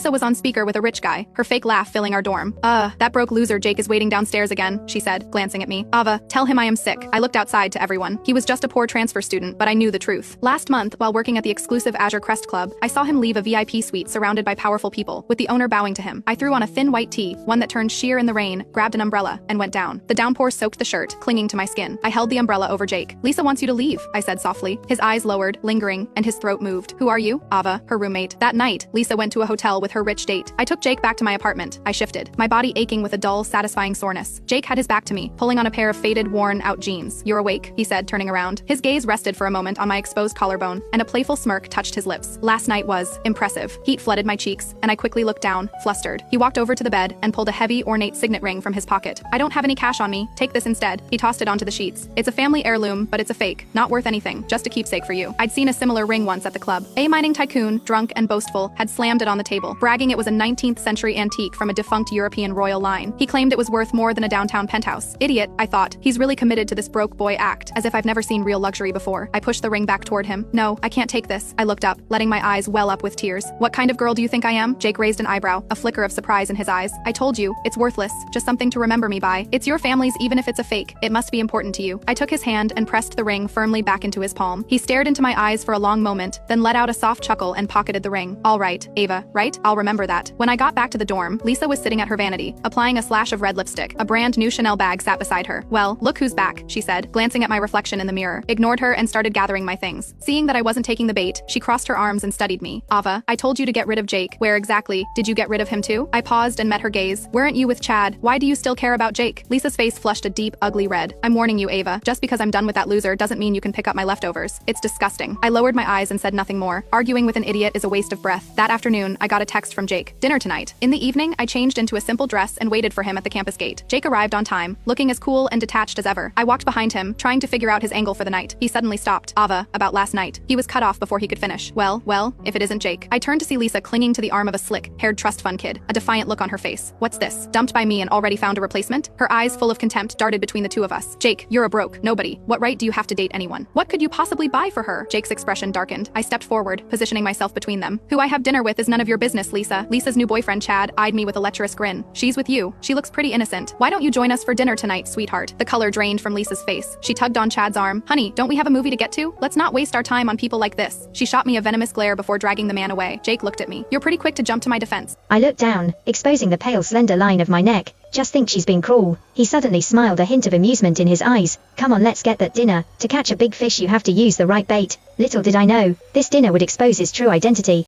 Lisa was on speaker with a rich guy, her fake laugh filling our dorm. That broke loser Jake is waiting downstairs again, she said, glancing at me. Ava, tell him I am sick. I looked outside to everyone. He was just a poor transfer student, but I knew the truth. Last month, while working at the exclusive Azure Crest Club, I saw him leave a VIP suite surrounded by powerful people, with the owner bowing to him. I threw on a thin white tee, one that turned sheer in the rain, grabbed an umbrella, and went down. The downpour soaked the shirt, clinging to my skin. I held the umbrella over Jake. Lisa wants you to leave, I said softly. His eyes lowered, lingering, and his throat moved. Who are you? Ava, her roommate. That night, Lisa went to a hotel with her rich date. I took Jake back to my apartment. I shifted, my body aching with a dull, satisfying soreness. Jake had his back to me, pulling on a pair of faded, worn-out jeans. You're awake, he said, turning around. His gaze rested for a moment on my exposed collarbone, and a playful smirk touched his lips. Last night was impressive. Heat flooded my cheeks, and I quickly looked down, flustered. He walked over to the bed and pulled a heavy, ornate signet ring from his pocket. I don't have any cash on me. Take this instead. He tossed it onto the sheets. It's a family heirloom, but it's a fake. Not worth anything. Just a keepsake for you. I'd seen a similar ring once at the club. A mining tycoon, drunk and boastful, had slammed it on the table, bragging it was a 19th century antique from a defunct European royal line. He claimed it was worth more than a downtown penthouse. Idiot, I thought. He's really committed to this broke boy act, as if I've never seen real luxury before. I pushed the ring back toward him. No, I can't take this. I looked up, letting my eyes well up with tears. What kind of girl do you think I am? Jake raised an eyebrow, a flicker of surprise in his eyes. I told you, it's worthless, just something to remember me by. It's your family's even if it's a fake. It must be important to you. I took his hand and pressed the ring firmly back into his palm. He stared into my eyes for a long moment, then let out a soft chuckle and pocketed the ring. All right, Ava, right? I'll remember that. When I got back to the dorm, Lisa was sitting at her vanity, applying a slash of red lipstick. A brand new Chanel bag sat beside her. Well, look who's back, she said, glancing at my reflection in the mirror. Ignored her and started gathering my things. Seeing that I wasn't taking the bait, she crossed her arms and studied me. Ava, I told you to get rid of Jake. Where exactly? Did you get rid of him too? I paused and met her gaze. Weren't you with Chad? Why do you still care about Jake? Lisa's face flushed a deep, ugly red. I'm warning you, Ava. Just because I'm done with that loser doesn't mean you can pick up my leftovers. It's disgusting. I lowered my eyes and said nothing more. Arguing with an idiot is a waste of breath. That afternoon, I got a text from Jake. Dinner tonight. In the evening, I changed into a simple dress and waited for him at the campus gate. Jake arrived on time, looking as cool and detached as ever. I walked behind him, trying to figure out his angle for the night. He suddenly stopped. Ava, about last night. He was cut off before he could finish. Well, if it isn't Jake. I turned to see Lisa clinging to the arm of a slick-haired trust fund kid, a defiant look on her face. What's this? Dumped by me and already found a replacement? Her eyes full of contempt darted between the two of us. Jake, you're a broke nobody. What right do you have to date anyone? What could you possibly buy for her? Jake's expression darkened. I stepped forward, positioning myself between them. Who I have dinner with is none of your business, Lisa. Lisa's new boyfriend, Chad, eyed me with a lecherous grin. She's with you. She looks pretty innocent. Why don't you join us for dinner tonight, sweetheart? The color drained from Lisa's face. She tugged on Chad's arm. Honey, don't we have a movie to get to? Let's not waste our time on people like this. She shot me a venomous glare before dragging the man away. Jake looked at me. You're pretty quick to jump to my defense. I looked down, exposing the pale slender line of my neck. Just think she's been cruel. He suddenly smiled, a hint of amusement in his eyes. Come on, let's get that dinner. To catch a big fish you have to use the right bait. Little did I know, this dinner would expose his true identity.